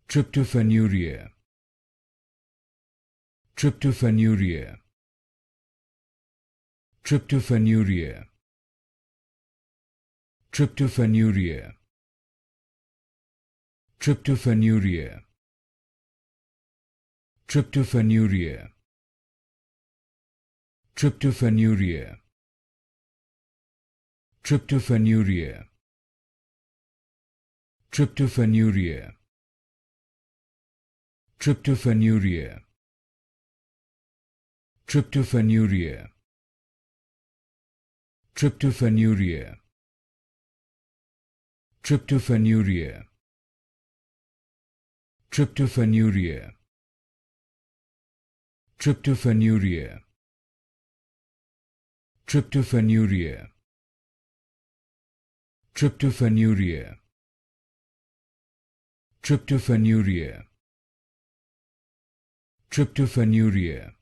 Tryptophanuria. Tryptophanuria. Tryptophanuria. Tryptophanuria. Tryptophanuria. Tryptophanuria. Tryptophanuria. Tryptophanuria. Tryptophanuria. Tryptophanuria. Tryptophanuria. Tryptophanuria. Tryptophanuria. Tryptophanuria. Tryptophanuria. Tryptophanuria. Tryptophanuria. Tryptophanuria. Tryptophanuria.